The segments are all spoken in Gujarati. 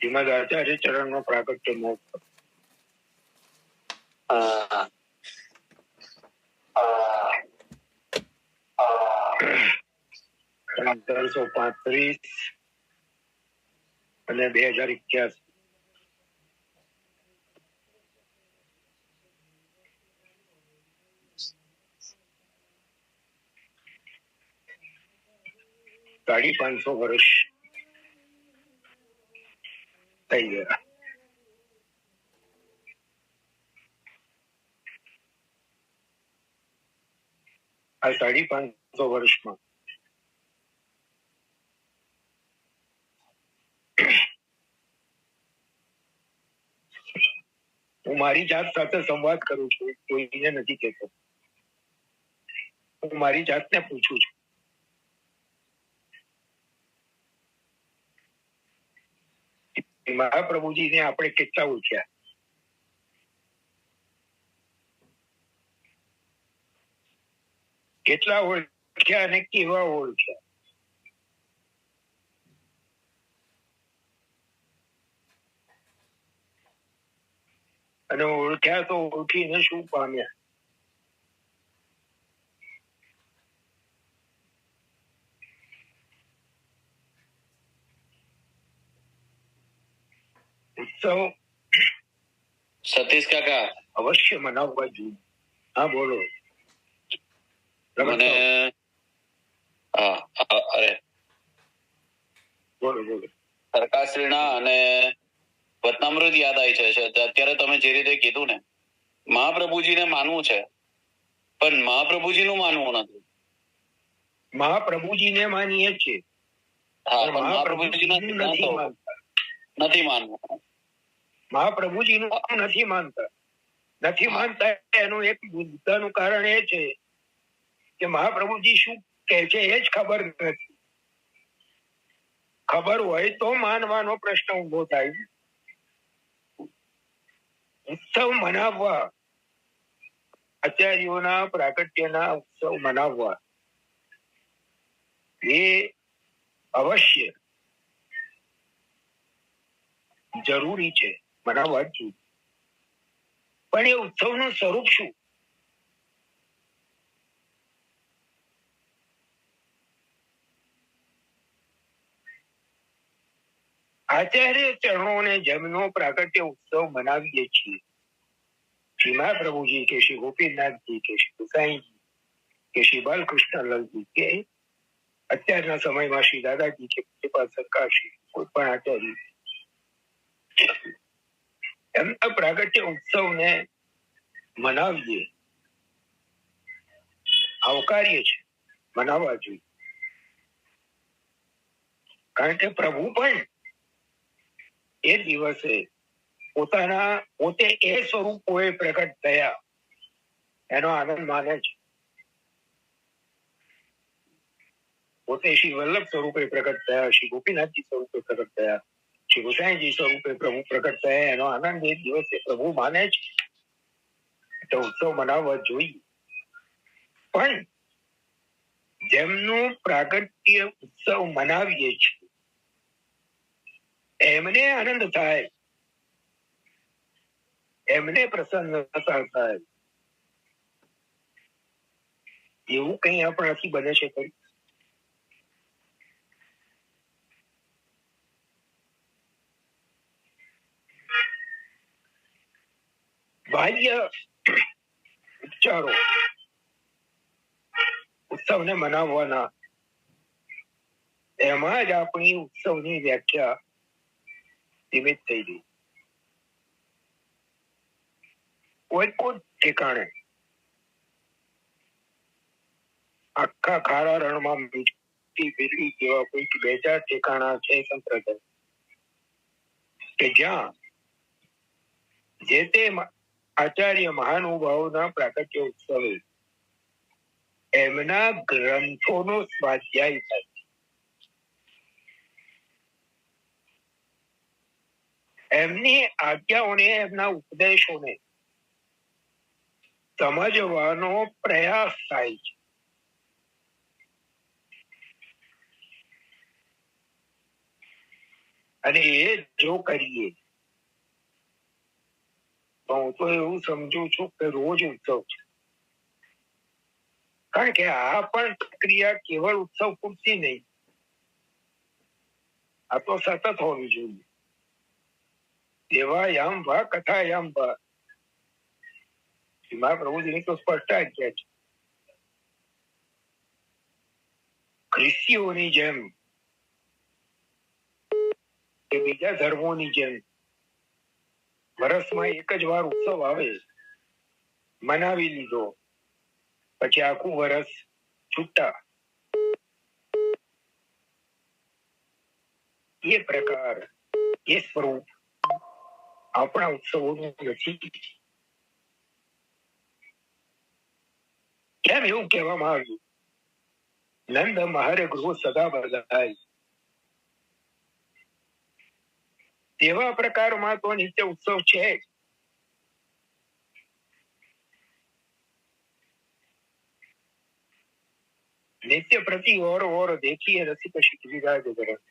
શ્રીમદ આચાર્ય ચરણ નો પ્રાગટ્ય મહોત્સવ 1735 અને 2081 550 વર્ષ થઈ ગયા. આ 550 વર્ષમાં હું મારી જાત સાથે સંવાદ કરું છું, કોઈને નથી કહેતો. હું મારી જાતને પૂછું છું, મહાપ્રભુજીને આપણે કેટલા ઓળખ્યા? કેટલા ઓળખ્યા અને કેવા ઓળખ્યા? અને ઓળખ્યા તો ઓળખીને શું પામ્યા? ઉત્સવ સતીશ કાકા અવશ્ય મનાવવા જોઈએ. હા બોલો. મને બોલો બોલો. સરકારશ્રીના અને વતનામૃત યાદ આવી છે. અત્યારે તમે જે રીતે કીધું ને, મહાપ્રભુજીને માનવું છે પણ મહાપ્રભુજીનું માનવું નથી. મહાપ્રભુજીને માનીએ છીએ, મહાપ્રભુજીના નથી માનવું. મહાપ્રભુજીનું નથી માનતા. નથી માનતા એનું એક મુદ્દાનું કારણ એ છે કે મહાપ્રભુજી શું કહે છે એ જ ખબર નથી. ખબર હોય તો માનવાનો પ્રશ્ન ઉભો થાય. ઉત્સવ મનાવવા, આચાર્યોના પ્રાગટ્યના ઉત્સવ મનાવવા એ અવશ્ય જરૂરી છે, મનાવવા જ જોઈએ. પણ એ ઉત્સવનું સ્વરૂપ શું? આચાર્ય ચરણોને જેમનો પ્રાગટ્ય ઉત્સવ મનાવીએ છીએ, શ્રી મહાપ્રભુજી કે શ્રી ગોપીનાથજી કે શ્રી ગુસાઈજી કે શ્રી બાલકૃષ્ણલાલજી કે અત્યારના સમયમાં શ્રી દાદાજી કે કૃપાલ સરકારશ્રી, કોઈ પણ આચાર્ય એમના પ્રાગટ્ય ઉત્સવને મનાવીએ, આવકાર્ય છે, મનાવવા જોઈએ. કારણ કે પ્રભુ પણ એ દિવસે પોતે એ સ્વરૂપોએ પ્રગટ થયા એનો આનંદ માને છે. પોતે શ્રી વલ્લભ સ્વરૂપે પ્રગટ થયા, શ્રી ગોપીનાથજી સ્વરૂપે પ્રગટ થયા, શ્રી ગુસાઈજી સ્વરૂપે પ્રભુ પ્રગટ થયા એનો આનંદ એ દિવસે પ્રભુ માને છે. તો ઉત્સવ મનાવવા જોઈએ. પણ જેમનું પ્રાગટ્ય ઉત્સવ મનાવીએ છીએ એમને આનંદ થાય, એમને પ્રસન્નતા થાય, એવું કઈ આપણાથી બને છે કઈ? બાહ્ય ઉપચારો ઉત્સવને મનાવવાના, એમાં જ આપણી ઉત્સવની વ્યાખ્યા સીમિત થઈ ગઈ. કોઈ ઠેકાણે આખા ખારા રણમાં મીઠી ફેરવી જેવા કોઈક 2-4 ઠેકાણા છે સંપ્રદાય કે જ્યાં જે તે આચાર્ય મહાનુભાવોના પ્રાગટ્ય ઉત્સવે એમના ગ્રંથોનો સ્વાધ્યાય થાય, એમની આજ્ઞાઓને, એમના ઉપદેશોને સમજવાનો પ્રયાસ થાય છે. અને એ જો કરીએ તો હું તો એવું સમજુ છું કે રોજ ઉત્સવ છે. કારણ કે આ પણ પ્રક્રિયા કેવળ ઉત્સવ પૂરતી નહીં, આ તો સતત હોવી જોઈએ. દેવાયામ વા કથાયામ વા, મહાપ્રભુજીની તો સ્પષ્ટ આજ્ઞા છે. ખ્રિસ્તીઓની જેમ કે બીજા ધર્મોની જેમ વર્ષમાં એક જ વાર ઉત્સવ આવે, મનાવી લીધો, પછી આખું વર્ષ છૂટા, એ પ્રકાર, એ સ્વરૂપ આપણા ઉત્સવોનું નથી. કેમ એવું કહેવામાં આવ્યું? નંદ મહારે ગૃહ સદા બધાય. તેવા પ્રકારમાં તો નિત્ય ઉત્સવ છે. નિત્ય પ્રતિ ઓર દેખીએ રસિક શિખરીરાજ જગત.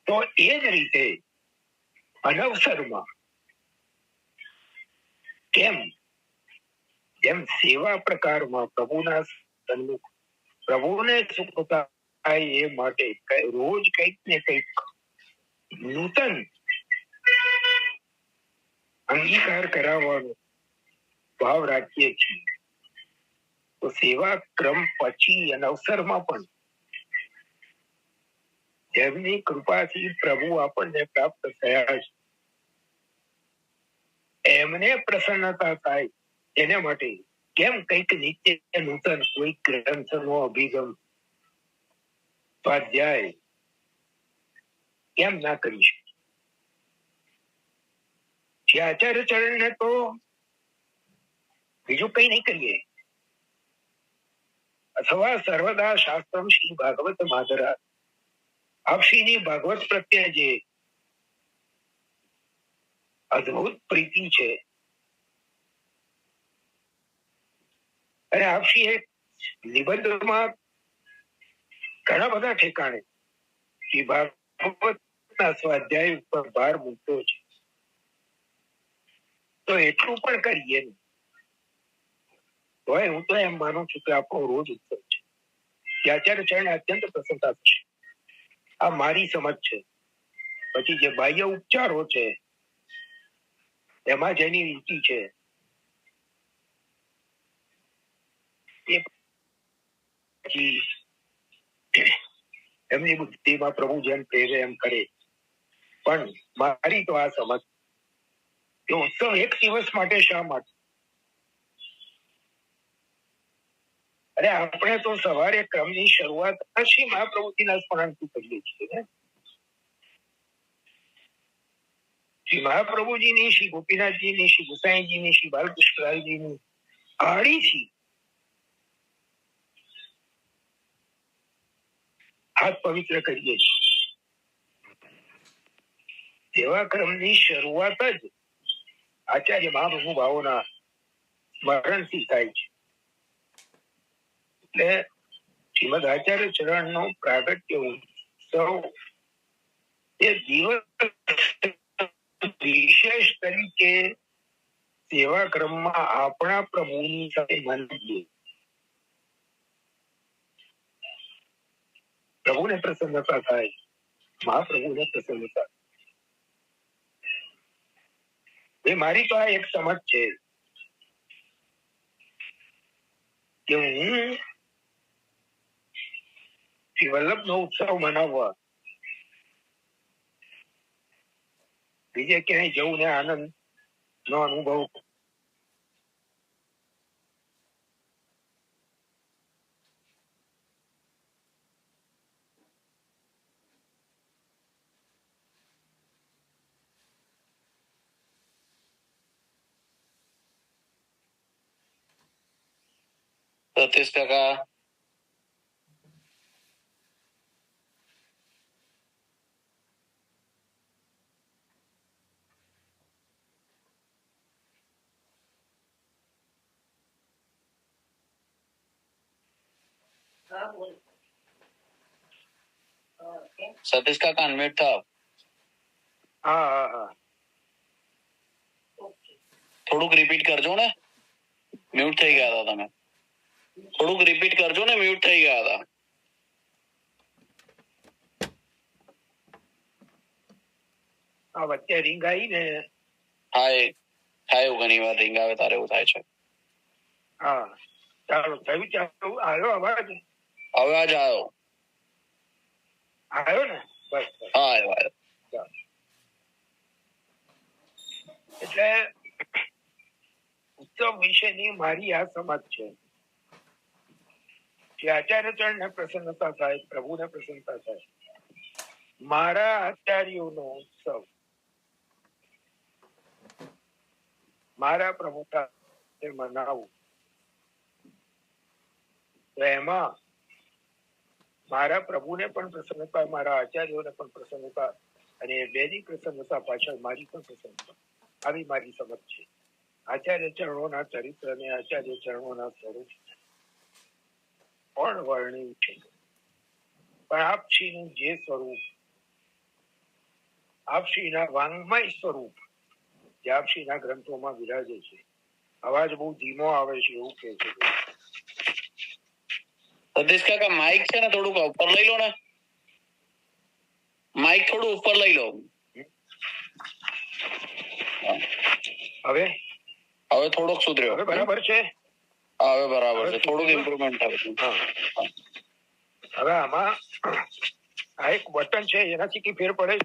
તો એ જ રીતે અનવસરમાં કેમ જેમ સેવા પ્રકારમાં પ્રભુના સન્મુખ પ્રભુને સુખ થાય એ માટે રોજ કંઈક ને કંઈક નૂતન અંગીકાર કરાવવાનો ભાવ રાખીએ છીએ, તો સેવા ક્રમ પછી અનવસરમાં પણ જેમની કૃપાથી પ્રભુ આપણને પ્રાપ્ત થયા છે, એમને પ્રસન્નતા થાય એના માટે કેમ કંઈક નિત્ય નૂતન કોઈ ગ્રંથનો અભિગમ, સ્વાધ્યાય કેમ ના કરી શકે? જે આચાર્ય ચરણને તો બીજું કઈ નહીં કરીએ, અથવા સર્વદા શાસ્ત્રમ શ્રી ભાગવત માધરા, આપશ્રીની ભાગવત પ્રત્યે જે અદ્ભુત પ્રીતિ છે, અને આપશ્રી એક નિબંધમાં ઘણા બધા ઠેકાણે શ્રી ભાગવતના સ્વાધ્યાય ઉપર ભાર મૂકતો છે, તો એટલું પણ કરીએ. તો હું તો એમ માનું છું કે આપણો રોજ ઉત્સવ છે. કે આચાર્ય ચરણ અત્યંત પ્રસન્નતા થશે. આ મારી સમજ છે. પછી જે બાહ્ય ઉપચારો છે એમાં જેની રુચિ છે એ પછી એમની બુદ્ધિમાં પ્રભુ જેમ પ્રેરે એમ કરે. પણ મારી તો આ સમજ કે ઉત્સવ એક દિવસ માટે શા માટે? અરે આપણે તો સવારે ક્રમની શરૂઆત શ્રી મહાપ્રભુજીના સ્મરણથી કરીએ છીએ ને. શ્રી મહાપ્રભુજીની, શ્રી ગોપીનાથજીની, શ્રી ગુસાઈજીની, શ્રી બાલકૃષ્ણજીની આડીથી હાથ પવિત્ર કરીએ છીએ. તેવા ક્રમની શરૂઆત જ આચાર્ય મહાપ્રભુ ભાવોના સ્મરણથી થાય છે. એટલે શ્રીમદ આચાર્ય ચરણનો પ્રાગટ્ય ઉત્સવ એ દિવસ વિશેષ તરીકે સેવા ક્રમમાં આપણા પ્રભુની સાથે માનીએ, પ્રભુને પ્રસન્નતા થાય, મહાપ્રભુને પ્રસન્નતા. એ મારી તો આ એક સમજ છે કે હું શ્રી વલ્લભનો ઉત્સવ મનાવવા બીજે ક્યાંય જવું ને આનંદ નો અનુભવ %. સતીશ કાકા અનમ્યુટ થાવ. હા હા હા, થોડુંક રિપીટ કરજો ને, મ્યુટ થઈ ગયા હતા તમે. થોડુંક રિપીટ કરજો ને, મ્યુટ થઈ ગયા હતા. આ વચ્ચે રિંગ આવી ને. થાય એવું ઘણી વાર રિંગ આવે તારે એવું થાય છે. હા ચાલો, થયું ચાલો, આવ્યો અવાજ? અવાજ આવ્યો. આવ્યો ને? બસ બસ. હા આવ્યો. ચાલો. એટલે ઉત્સવ વિશેની મારી આ સમજ છે કે આચાર્યચરણ ને પ્રસન્નતા થાય, પ્રભુને પ્રસન્નતા થાય. મારા આચાર્યોનો ઉત્સવ મારા પ્રભુતા મનાવું તો એમાં મારા પ્રભુને પણ પ્રસન્નતા, મારા આચાર્યોને પણ પ્રસન્નતા, અને બેની પ્રસન્નતા પાછળ મારી પણ પ્રસન્નતા. આવી મારી સમજ છે. આચાર્ય ચરણોના ચરિત્ર અને આચાર્ય ચરણોના સ્વરૂપ પણ વર્ણ્યું છે, પણ આપશ્રીનું જે સ્વરૂપ, આપશ્રીના વાંગ્મય સ્વરૂપ જે આપશ્રીના ગ્રંથોમાં વિરાજે છે. અવાજ બહુ ધીમો આવે છે એવું કે છે. સતીશ કાકા માઇક છે ને થોડુંક ઉપર લઈ લો ને, માઇક થોડું ઉપર લઈ લો. હવે થોડોક સુધર્યો. હવે બરાબર છે? હવે બરાબર છે, થોડુંક ઇમ્પ્રુવમેન્ટ થયું. હવે આમાં આ એક બટન છે, એનાથી કઈ ફેર પડે?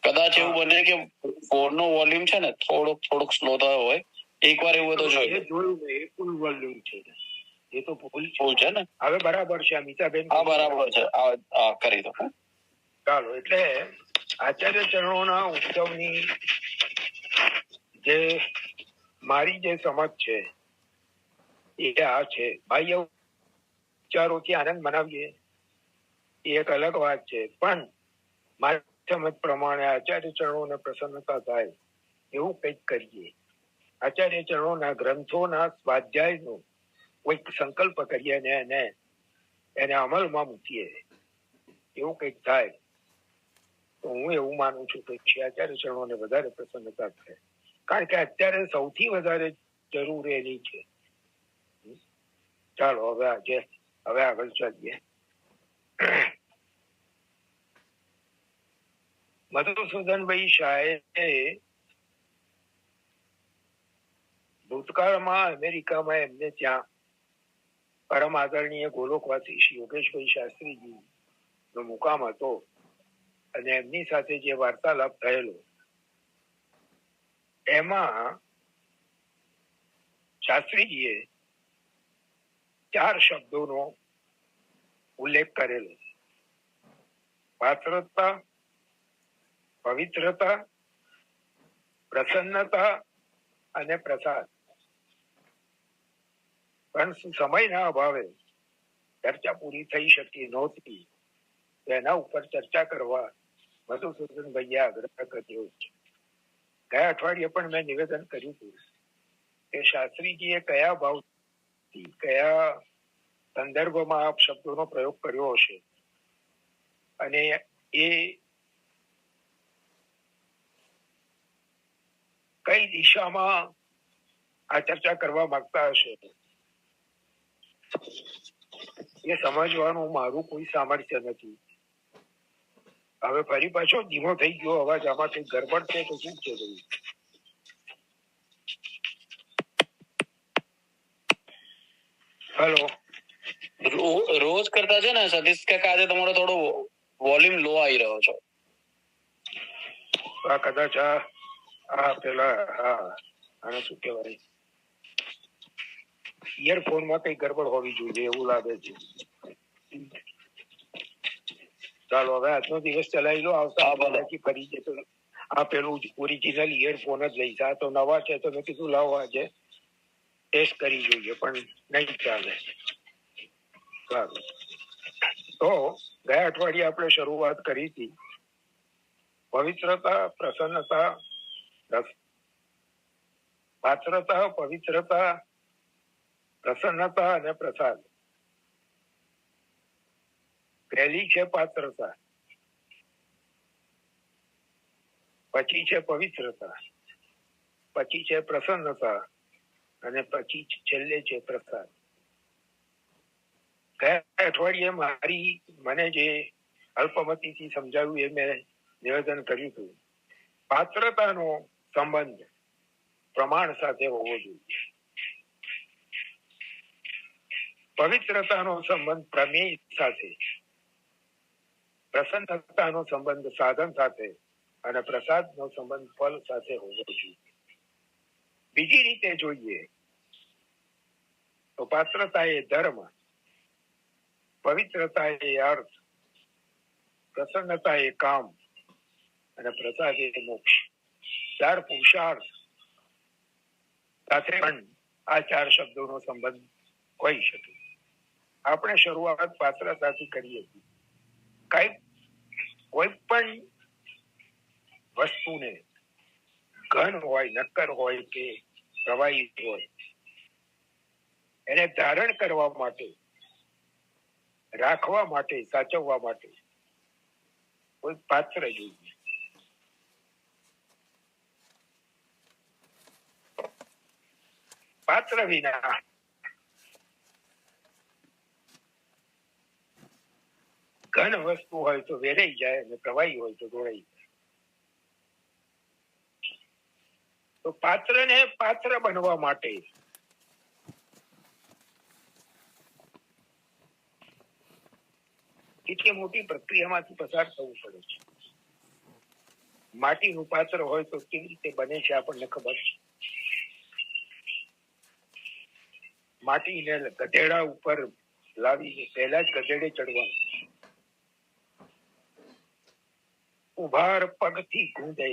કદાચ એવું બને કે ફોન નો વોલ્યુમ છે ને થોડુંક સ્લો થયો હોય. એકવાર એવું તો જોયું ને, એ ફૂલ વોલ્યુમ છે, એ તો ફૂલ છે ને. હવે બરાબર છે અમિતાબેન? હા બરાબર છે, કરી દો. ચાલો, એટલે આચાર્ય ચરણોના ઉત્સવની જે મારી જે સમજ છે એ આ છે. બાહ્ય વિચારોથી આનંદ મનાવીએ એ એક અલગ વાત છે, પણ મારી સમજ પ્રમાણે આચાર્ય ચરણોને પ્રસન્નતા થાય એવું કંઈક કરીએ. આચાર્ય ચરણોના ગ્રંથોના સ્વાધ્યાયનો કોઈક સંકલ્પ કરીએ ને એને અમલમાં મૂકીએ, એવું કંઈક થાય તો હું એવું માનું છું કે આચાર્ય ચરણોને વધારે પ્રસન્નતા થાય. કારણ કે અત્યારે સૌથી વધારે જરૂર એની છે. ચાલો હવે આગળ ચાલીએ. મધુસૂદનભાઈ શાહે ભૂતકાળમાં અમેરિકામાં એમને ત્યાં પરમ આદરણીય ગોલોકવાસી શ્રી યોગેશભાઈ શાસ્ત્રીજી નો મુકામ હતો, અને એમની સાથે જે વાર્તાલાપ થયેલો એમાં શાસ્ત્રીજીએ 4 શબ્દોનો ઉલ્લેખ કરેલો: પાત્રતા, પવિત્રતા, પ્રસન્નતા અને પ્રસાદ. પણ સમયના અભાવે ચર્ચા પૂરી થઈ શકી નહોતી, એના ઉપર ચર્ચા કરવા મધુસૂદનભાઈએ આગ્રહ કર્યો છે. ગયા અઠવાડિયે પણ મેં નિવેદન કર્યું હતું કે શાસ્ત્રીજીએ કયા ભાવથી, કયા સંદર્ભમાં આ શબ્દોનો પ્રયોગ કર્યો હશે, અને એ કઈ દિશામાં આ ચર્ચા કરવા માંગતા હશે, એ સમજવાનું મારું કોઈ સામર્થ્ય નથી. હવે ફરી પાછો ધીમો થઈ ગયો અવાજ. આમાં કઈ ગરબડ છે તો શું છે? હેલો, રોજ કરતા છે ને સતીશ કાકા આજે તમારો થોડો વોલ્યુમ લો આવી રહ્યો છે. આ કદાચ પેલા આને શું કહેવાય, ઇયરફોનમાં કઈ ગરબડ હોવી જોઈએ એવું લાગે છે. ચાલો હવે આજનો દિવસ ચલાવી લો. આવતા ફરી જતો આ પેલું ઓરિજિનલ ઇયરફોન જ લઈશ. આ તો નવા છે તો મેં કીધું લાવો આજે ટેસ્ટ કરી જોઈએ, પણ નહીં ચાલે. સારું, તો ગયા અઠવાડિયે આપણે શરૂઆત કરી હતી પવિત્રતા, પ્રસન્નતા, પાત્રતા, પવિત્રતા પ્રસન્નતા અને પ્રસાદ. પહેલી છે પાત્રતા, પછી છે પવિત્રતા, પછી છે પ્રસન્નતા અને પછી છેલ્લે છે પ્રસાદ. ગયા અઠવાડિયે મને જે અલ્પમતીથી સમજાવ્યું એ મેં નિવેદન કર્યું હતું. પાત્રતાનો સંબંધ પ્રમાણ સાથે હોવો જોઈએ. પવિત્રતાનો સંબંધ પ્રમેય સાથે, પ્રસન્નતાનો સંબંધ સાધન સાથે અને પ્રસાદનો સંબંધ ફળ સાથે હોવો જોઈએ. બીજી રીતે જોઈએ તો પાત્રતા એ ધર્મ, પવિત્રતા એ અર્થ, પ્રસન્નતા એ કામ અને પ્રસાદ એ મોક્ષ. 4 પુરુષાર્થ સાથે પણ આ 4 શબ્દોનો સંબંધ હોઈ શકે. આપણે શરૂઆત પાત્રતાથી કરીએ છીએ. કોઈ પણ વસ્તુને ઘન હોય, નક્કર હોય કે પ્રવાહી હોય, એને ધારણ કરવા માટે, રાખવા માટે, સાચવવા માટે કોઈ પાત્ર જોઈએ. પાત્ર વિના ઘન વસ્તુ હોય તો વેરાઈ જાય અને પ્રવાહી હોય તો દોડાઈ જાય. તો પાત્રને પાત્ર બનવા માટે કેટલી મોટી પ્રક્રિયામાંથી પસાર થવું પડે છે. માટીનું પાત્ર હોય તો કેવી રીતે બને છે આપણને ખબર છે. માટીને ગધેડા ઉપર લાવીને પહેલા જ ગધેડે ચડવાનું, ઉભાર પગથી ગુંદે,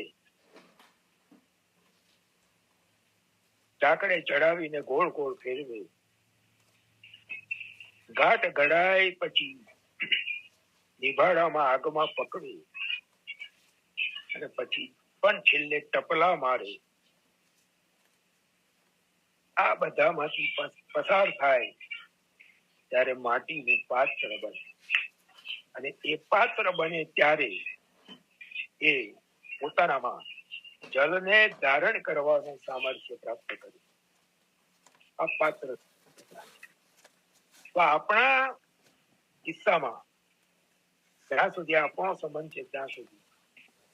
ઢાંકણે ચડાવીને ગોળ ગોળ ફેરવે, ઘાટ ઘડાય પછી નિભાડામાં આગમાં પકડે અને પછી પણ છેલ્લે ટપલા મારે. આ બધામાંથી પસાર થાય ત્યારે માટીનું પાત્ર બને. અને એ પાત્ર બને ત્યારે એ પોતાનામાં જલને ધારણ કરવાનું સામર્થ્ય પ્રાપ્ત કરે. આ પાત્ર. તો આપણા કિસ્સામાં જ્યાં સુધી આપણો સંબંધ છે ત્યાં સુધી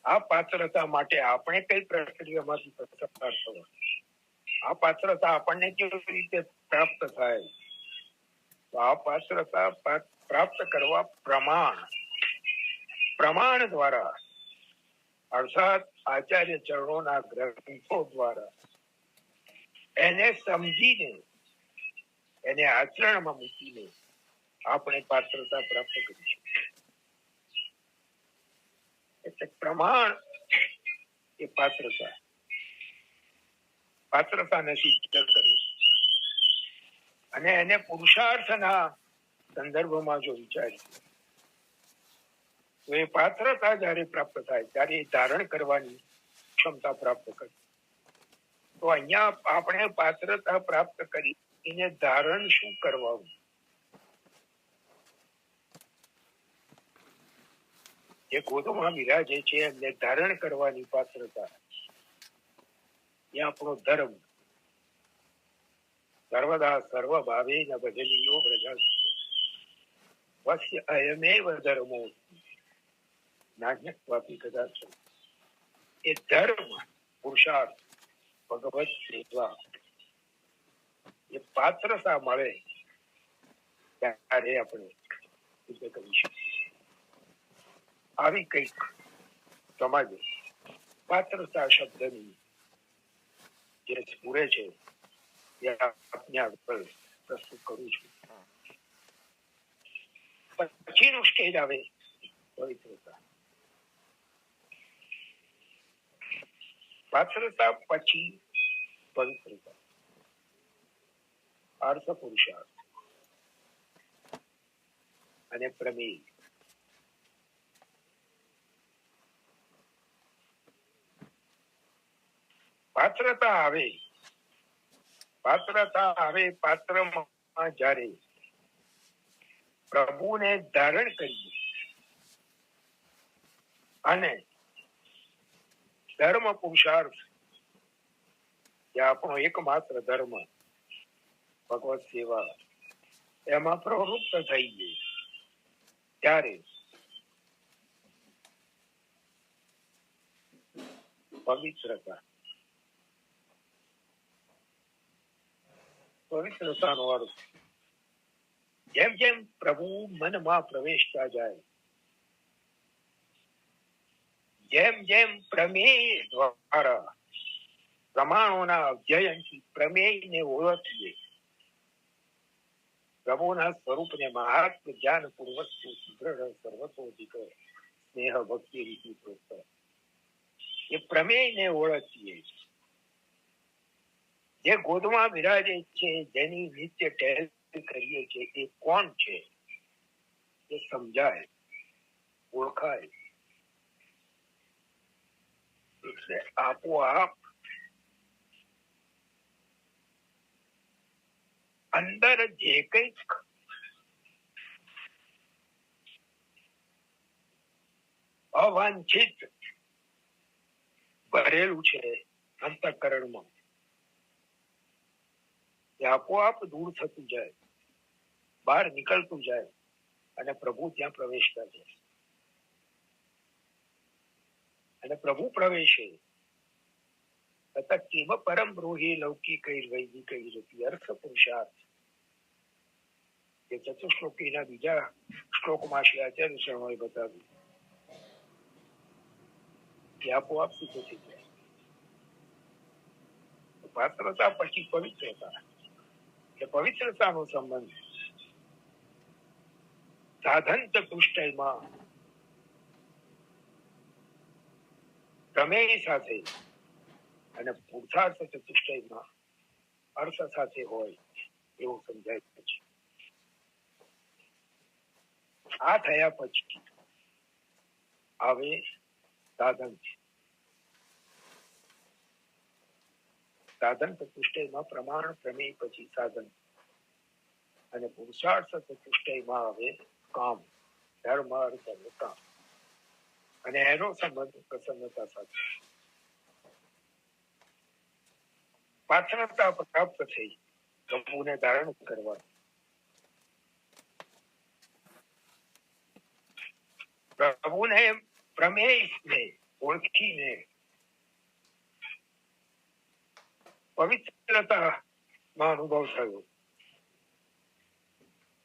આ પાત્રતા માટે આપણે કઈ પ્રક્રિયામાંથી પસાર થવા, આ પાત્રતા આપણને કેવી રીતે પ્રાપ્ત થાય, તો આ પાત્રતા પ્રાપ્ત કરવા પ્રમાણ દ્વારા, અર્થાત આચાર્ય ચરણોના ગ્રંથો દ્વારા એને સમજીને, એને આચરણમાં મૂકીને આપણે પાત્રતા પ્રાપ્ત કરીશું. એટલે પ્રમાણ એ પાત્રતાને સિદ્ધ કરે. અને એને પુરુષાર્થના સંદર્ભમાં જો વિચારીએ તો એ પાત્રતા જયારે પ્રાપ્ત થાય ત્યારે એ ધારણ કરવાની ક્ષમતા પ્રાપ્ત કરે. તો અહીંયા આપણે પાત્રતા પ્રાપ્ત કરી એને ધારણ શું કરવાનું, જે ગોદમાં બિરાજે છે એમને ધારણ કરવાની પાત્રતા એ આપણો ધર્મ. સર્વદા સર્વ ભાવે ન ભજનીયો પ્રજા વસ્ય અયમેવ ધર્મો નાન્યત્વાપી કદાચ. એ ધર્મ, પુરુષાર્થ, ભગવત સેવા એ પાત્રતા મળે ત્યારે આપણે સિદ્ધ કરી શકીએ. આવી કઈક સમાજે પાત્રતા શબ્દની જે સ્ફુરે છે એ આપને આગળ પ્રસ્તુત કરું છું. પછીનું સ્ટેજ આવે પવિત્રતા. પાત્રતા પછી પવિત્રતા, અર્થ, પુરુષાર્થ અને પ્રમેય. પાત્રતા આવે પાત્રતા હવે પાત્રમાં જ્યારે પ્રભુને ધારણ કરીએ અને ધર્મ પુરુષાર્થ એ આપણો એકમાત્ર ધર્મ ભગવત સેવા એમાં પ્રવૃત્ત થઈએ ત્યારે પવિત્રતાનો અર્થ જેમ જેમ પ્રભુ મનમાં પ્રવેશતા જાય, જેમ જેમ પ્રમેય દ્વારા પ્રમાણોના અધ્યયનથી પ્રમેયને ઓળખીએ, પ્રભુના સ્વરૂપને મહાત્મ જ્ઞાન પૂર્વક સુદૃઢ સર્વતોધિક સ્નેહ ભક્તિ રીતિ પ્રોત્સાહ એ પ્રમેયને ઓળખીએ, જે ગોદમાં બિરાજે છે, જેની નિત્ય ટહેલ કરીએ છીએ, એ કોણ છે એ સમજાય, ઓળખાય. એટલે આપોઆપ અંદર જે કંઈક અવાંછિત ભરેલું છે અંતઃકરણમાં, એ આપોઆપ દૂર થતું જાય, બહાર નીકળતું જાય અને પ્રભુ ત્યાં પ્રવેશતા જાય. અને પ્રભુ પ્રવેશે તથા કિમ પરમ બ્રૂહી લૌકિક વૈદિક અર્થ પુરુષાર્થ એ ચતુશ્લોકીના બીજા શ્લોકમાં શ્રી આચાર્ય શર્માએ બતાવ્યું કે આપોઆપ સિદ્ધ થઈ જાય. પાત્રતા પછી પવિત્રતા, કે પવિત્રતાનો સંબંધ સાધન ચતુષ્ટયમાં પ્રમેય સાથે અને પુરુષાર્થ ચતુષ્ટયમાં અર્થ સાથે હોય એવું સમજાય છે. આ થયા પછી હવે સાધન છે. સાધન ચતુષ્ટયમાં પ્રમાણ પ્રમેય પછી સાધન અને પુરુષાર્થ ચતુષ્ટયમાં હવે કામ, ધર્મ, અર્થ અને કામ, અને એનો સંબંધ પ્રસન્નતા સાથે. પાત્રતા પ્રાપ્ત થઈ પ્રભુને ધારણ કરવા, પ્રભુને પ્રમેયને ઓળખીને પવિત્રતામાં અનુભવ થયો,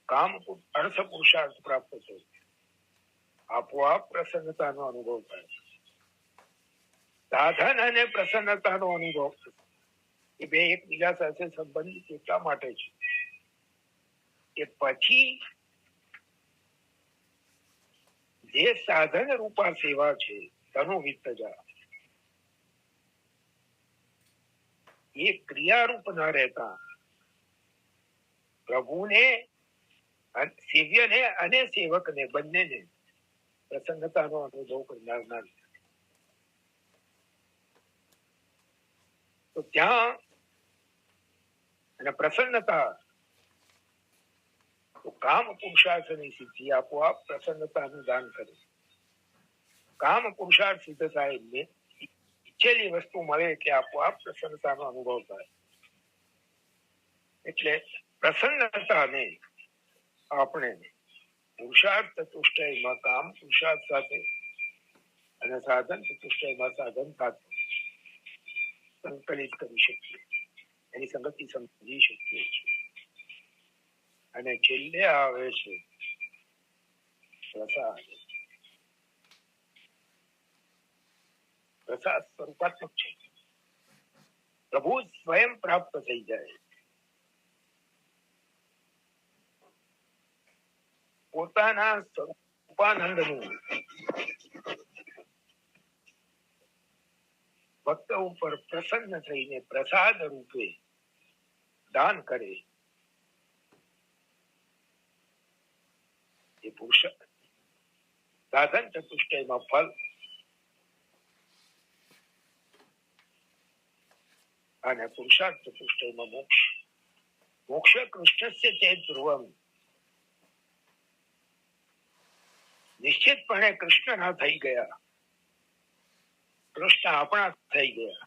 કામ અર્થ પુરુષાર્થ પ્રાપ્ત થયો, આપોઆપ પ્રસન્નતાનો અનુભવ થાય. સાધન અને પ્રસન્નતાનો અનુભવ એ બે એકબીજા સાથે સંબંધિત એટલા માટે છે કે પછી જે સાધન રૂપા સેવા છે તનુ વિત્તજા, એ ક્રિયારૂપ ન રહેતા પ્રભુને, સેવ્યને અને સેવકને બંનેને પ્રસન્નતાનો અનુભવ કરનાર. તો ત્યાં અને પ્રસન્નતા, તો કામ પુરુષાર્થની સિદ્ધિ આપોઆપ પ્રસન્નતાનું દાન કરે. કામ પુરુષાર્થ સિદ્ધ થાય, ઈચ્છેલી વસ્તુ મળે એટલે આપોઆપ પ્રસન્નતાનો અનુભવ થાય. એટલે પ્રસન્નતાને આપણે પુરુષાર્થ ચતુષ્ટયમાં કામ પુરુષાર્થ સાથે અને સાધન ચતુષ્ટયમાં સાધન સાથે સંકલિત કરી શકીએ, એની સંગતિ સમજી શકીએ છીએ. અને છેલ્લે આવે છે પ્રસાદ. પ્રસાદ સ્વરૂપાત્મક છે. પ્રભુ સ્વયં પ્રાપ્ત થઈ જાય, પોતાના સ્વરૂપાનંદનું ભક્ત ઉપર પ્રસન્ન થઈને પ્રસાદ રૂપે દાન કરે. એ પુરુષ સાધન ચતુષ્ટયમાં ફલ અને પુરુષાર્થ ચતુષ્ટયમાં મોક્ષ. મોક્ષ કૃષ્ણસ્ય ચેત ધ્રુવમ, નિશ્ચિતપણે કૃષ્ણના થઈ ગયા, કૃષ્ણ આપણા થઈ ગયા.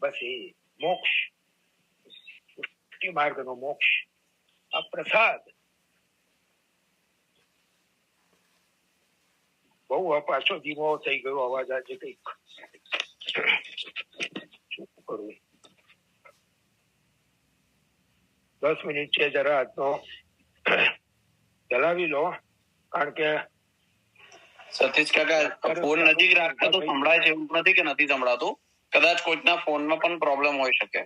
બસ એ મોક્ષ, પુષ્ટિ માર્ગનો મોક્ષ. આ પ્રસાદ બહુ પાછો ધીમો થઈ ગયો અવાજ આજે કઈક શું કરવું. 10 મિનિટ છે, જરા આજનો ચલાવી લો, કારણ કે સતીશ કાકા ફોન નજીક રાખતા તો સંભળાય છે, એવું નથી કે નથી સંભળાતું. કદાચ કોઈકના ફોનમાં પણ પ્રોબ્લેમ હોઈ શકે,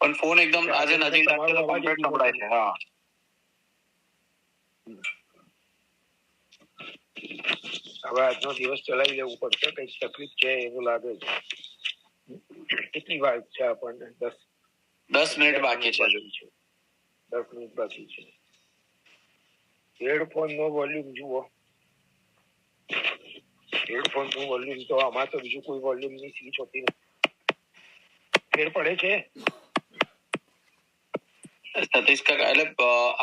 પણ ફોન એકદમ આજે નજીક રાખતો તો કમ્પ્લીટ સંભળાય છે. હા, હવે આજનો દિવસ ચલાવી લેવું પડશે, કઈક તકલીફ છે એવું લાગે છે. કેટલી વાર છે આપણને? 10 મિનિટ બાકી છે. 10 મિનિટ બાકી છે. હેડફોન નો વોલ્યુમ જુઓ. હેડફોન નું વોલ્યુમ તો આમાં તો બીજું કોઈ વોલ્યુમ ની સ્વિચ હોતી નથી. ફેર પડે છે સતીશ કાકા? એટલે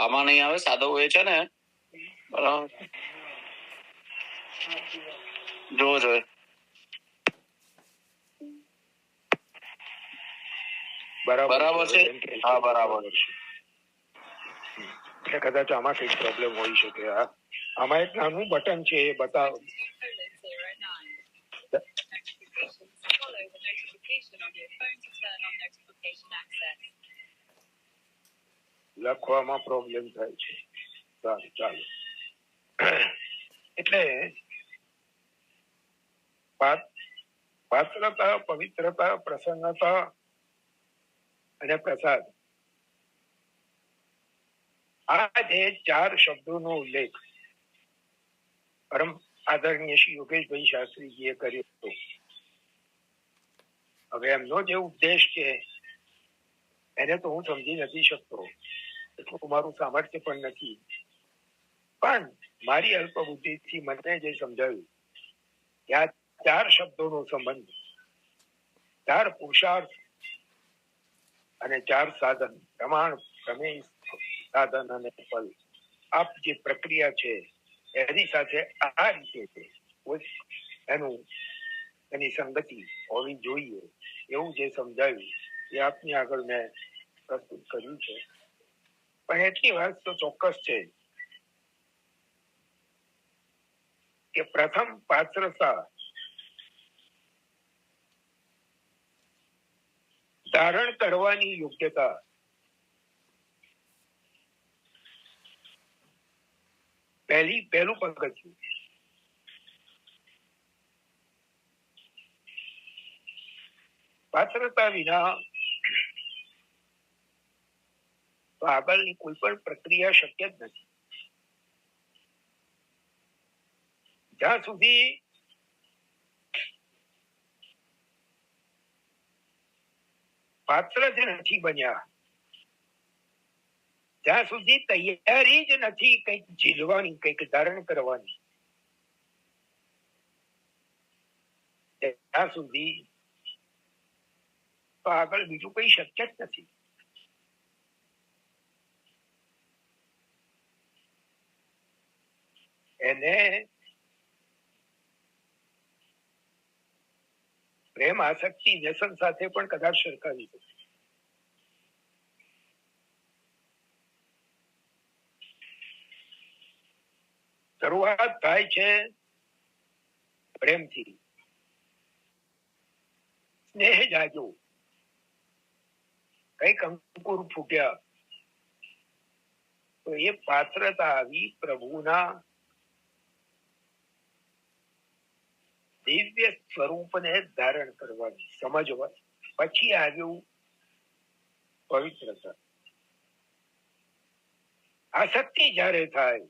આમાં નહીં આવે, સાદો હોય છે ને, બરાબર? જોવો જોઈએ. બરાબર છે. હા, બરાબર છે. એટલે કદાચ આમાં કઈક પ્રોબ્લેમ હોઈ શકે. આમાં એક નાનું બટન છે, એ બતાવો. લખવામાં પ્રોબ્લેમ થાય છે. સારું, ચાલો. એટલે પાત્રતા, પવિત્રતા, પ્રસન્નતા અને પ્રસાદ, આ જે 4 શબ્દોનો ઉલ્લેખ પરમ આદરણીય શ્રી યોગેશભાઈ શાસ્ત્રીજીએ કર્યો હતો. હવે એમનો જે ઉપદેશ છે એને તો હું સમજી નથી શકતો, એટલું મારું સામર્થ્ય પણ નથી, પણ મારી અલ્પ બુદ્ધિથી મને જે સમજાવ્યું કે આ 4 શબ્દોનો સંબંધ 4 પુરુષાર્થ અને 4 સાધન, પ્રમાણ, પ્રમેય, સાધન અને ફલ, આપ જે પ્રક્રિયા છે એની સાથે આ રીતે એની સંગતિ હોવી જોઈએ એવું જે સમજાવ્યું એ આપની આગળ મેં પ્રસ્તુત કર્યું છે. પણ એટલી વાત તો ચોક્કસ છે કે પ્રથમ પાત્રતા ધારણ કરવાની યોગ્યતા પહેલું પગથિયું. પાત્રતા વિના તો આગળની કોઈ પણ પ્રક્રિયા શક્ય જ નથી. જ્યાં સુધી પાત્ર જ નથી બન્યા, જ્યાં સુધી તૈયારી જ નથી કંઈક ઝીલવાની, કંઈક ધારણ કરવાની, ત્યાં સુધી તો આગળ બીજું કઈ શક્ય જ નથી. એને પ્રેમ, આસક્તિ, વ્યસન સાથે પણ કદાચ સરખાવી દો. શરૂઆત થાય છે પ્રેમથી, સ્નેહ જાગ્યો, કઈક અંકુર ફૂટ્યા તો એ પાત્રતા આવી પ્રભુના દિવ્ય સ્વરૂપને ધારણ કરવાની, સમજવાની. પછી આવ્યું પવિત્રતા. આસક્તિ જ્યારે થાય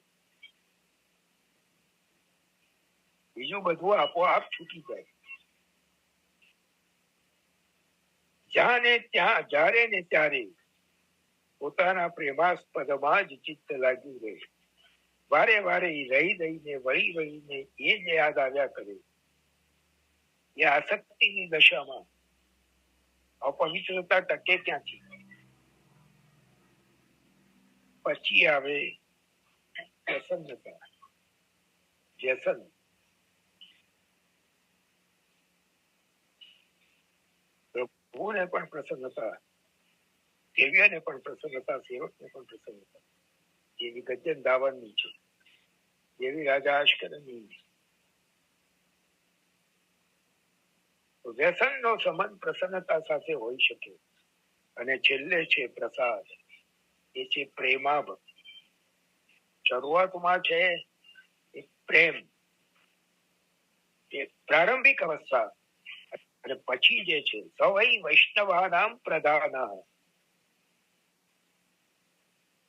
બીજું બધું આપોઆપ છૂટી જાય. જ્યારે ને ત્યારે પોતાના પ્રેમાસ્પદમાં જ ચિત્ત લાગ્યું રહે. વારે વારે રહી રહીને, વળી વળીને એ જ યાદ આવ્યા કરે. એ આસક્તિની દશામાં અપવિત્રતા ટકે ક્યાંથી? પછી આવે પ્રસન્નતા, વ્યસન. પ્રભુને પણ પ્રસન્નતા, દેવ્યને પણ પ્રસન્નતા, સેવકને પણ પ્રસન્નતા. જેવી ગજન ધાવનની છે, જેવી રાજા અશ્કરની. વ્યસનનો સંબંધ પ્રસન્નતા સાથે હોઈ શકે. અને છેલ્લે છે પ્રસાદ, એ છે પ્રેમાભક્તિ. શરૂઆતમાં છે પ્રેમ, એ પ્રારંભિક અવસ્થા. અને પછી જે છે સવૈ વૈષ્ણવાનામ પ્રધાન.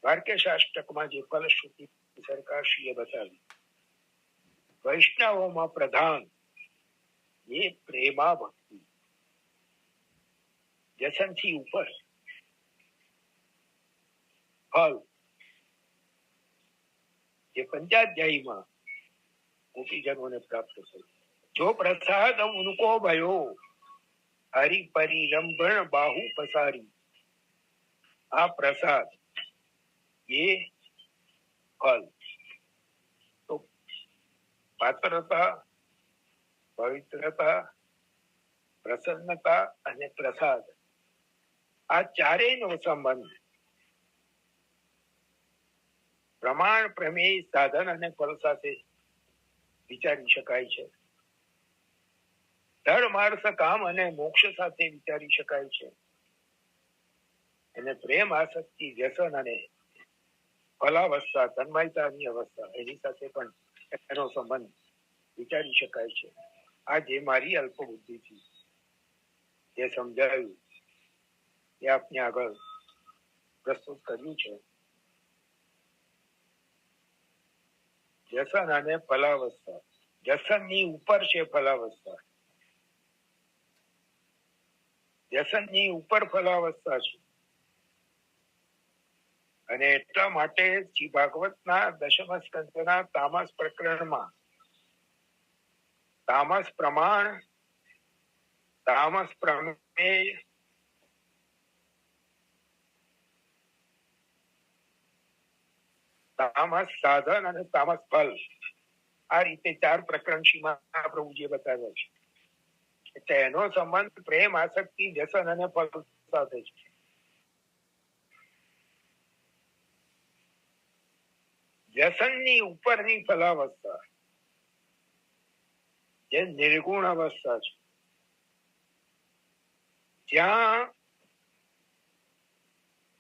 ભારતીય શાસ્ત્રમાં જે ફલશ્રુતિ સરકારશ્રીએ બતાવી, વૈષ્ણવોમાં પ્રધાન એ પ્રેમાભક્તિ. વ્યસનથી ઉપર ફલ, જે પંચાધ્યાયીમાં ગોપીજનોને પ્રાપ્ત થયું. જો પ્રસાદ ઉनको भयो, હરિ પરિરંભણ બાહુ પસારી. આ પ્રસાદ એ ફલ. તો પાત્રતા, પવિત્રતા, પ્રસન્નતા અને પ્રસાદ, આ ચારેયનો સંબંધ પ્રમાણ, પ્રમેય, સાધન અને ફલ સાથે વિચારી શકાય છે. ધર્મ, અર્થ, કામ અને મોક્ષ સાથે વિચારી શકાય છે. અને પ્રેમ, આસક્તિ, વ્યસન અને ફલાવસ્થા, તન્મયતાની અવસ્થા, એની સાથે પણ એનો સંબંધ વિચારી શકાય છે. આ જે મારી અલ્પ બુદ્ધિથી જે સમજાયું એ આપને આગળ પ્રસ્તુત કર્યું છે. વ્યસન અને ફલાવસ્થા. વ્યસનની ઉપર છે ફલાવસ્થા, વ્યસનની ઉપર ફલાવસ્થા છે. અને એટલા માટે શ્રી ભાગવતના દશમ સ્કંદના તામસ પ્રકરણમાં તામસ પ્રમાણ, તામસ પ્રમેય, તામસ સાધન અને તામસ ફલ, આ રીતે 4 પ્રકરણ શ્રી મહાપ્રભુજીએ બતાવ્યા છે. એટલે એનો સંબંધ પ્રેમ, આસક્તિ, વ્યસન અને ફલ સાથે છે. વ્યસનની ઉપરની ફલાવસ્થા જે નિર્ગુણ અવસ્થા છે, જ્યાં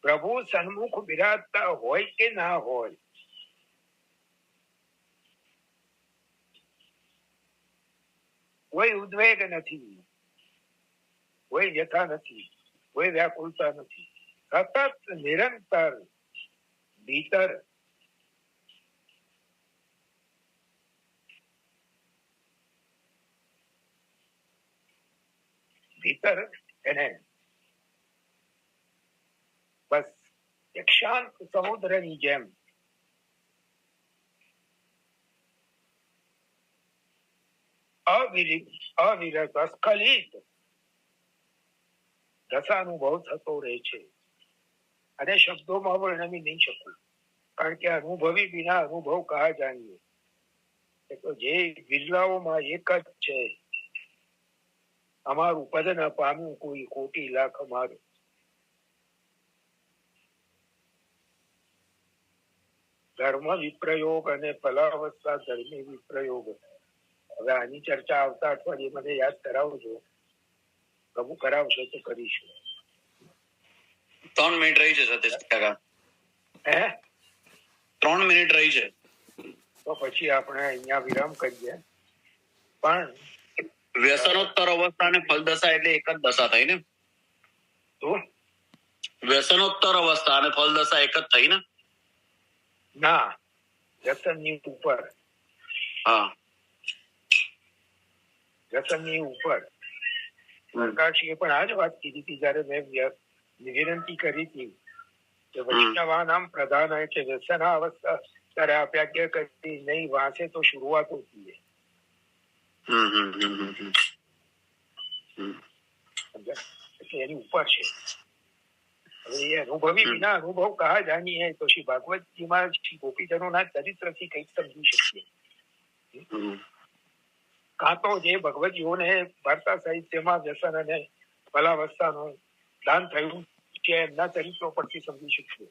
પ્રભુ સન્મુખ બિરાજતા હોય કે ના હોય, કોઈ ઉદ્વેગ નથી, કોઈ વ્યથા નથી, કોઈ વ્યાકુળતા નથી. સતત નિરંતર ભીતર ભીતર એને બસ એક શાંત સમુદ્રની જેમ અવિરત અસ્ખલિત રસાનુભવ થતો રહે છે. અને શબ્દોમાં વર્ણવી નહીં શકું, કારણ કે અનુભવી વિના અનુભવ કહા જાણીએ. તો જે બિરલાઓમાં એક જ છે, અમારું પદ ન પામ્યું કોઈ કોટી લાખ અમારું. ધર્મ વિપ્રયોગ અને ફલાવસ્થા ધર્મી વિપ્રયોગ. હવે આની ચર્ચા આવતા અઠવાડિયે મને યાદ કરાવજો. પ્રભુ કરાવશે તો કરીશું. 3 મિનિટ રહી છે સતીશ કાકા. 3 મિનિટ રહી છે. તો પછી આપણે અહીંયા વિરામ કરીએ. પણ વ્યસનોત્તર અવસ્થા અને ફલદશા એટલે એક જ દશા થઈ ને? તો વ્યસનોત્તર અવસ્થા અને ફલદશા એક જ થઈ ને? ના, વ્યસનની ઉપર. હા, વ્યસનની ઉપર સરકારશ્રીએ પણ આ જ વાત કીધી હતી જયારે મેં વિનંતી કરી હતી કે વૈષ્ણવાનામ પ્રધાન કે વ્યસન અવસ્થા, ત્યારે आप आज्ञा કરી નહીં, वहां से तो शुरुआत होती है. એટલે એની ઉપર છે. હવે એ અનુભવી વિના અનુભવ કહા જાણીએ તો શ્રી ભાગવતજીમાં શ્રી ગોપીજનોના ચરિત્રથી કંઈક સમજી શકીએ. કાં તો જે ભગવતીઓને વાર્તા સાહિત્યમાં વ્યસન અને ભલાવસ્થાનું દાન થયું છે એમના ચરિત્રો પરથી સમજી શકીએ.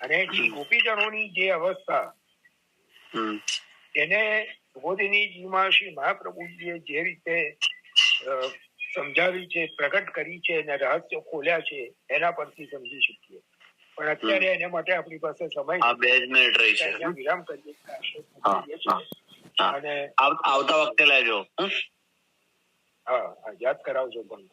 અને શ્રી ગોપીજનોની જે અવસ્થા એને સુબોધિનીજીમાં શ્રી મહાપ્રભુજીએ જે રીતે સમજાવી છે, પ્રગટ કરી છે અને રહસ્યો ખોલ્યા છે એના પરથી સમજી શકીએ. પણ અત્યારે એના માટે આપણી પાસે સમય 2 મિનિટ રહી છે. વિરામ કરીએ અને આવતા વખતે લેજો. હા યાદ કરાવજો પણ.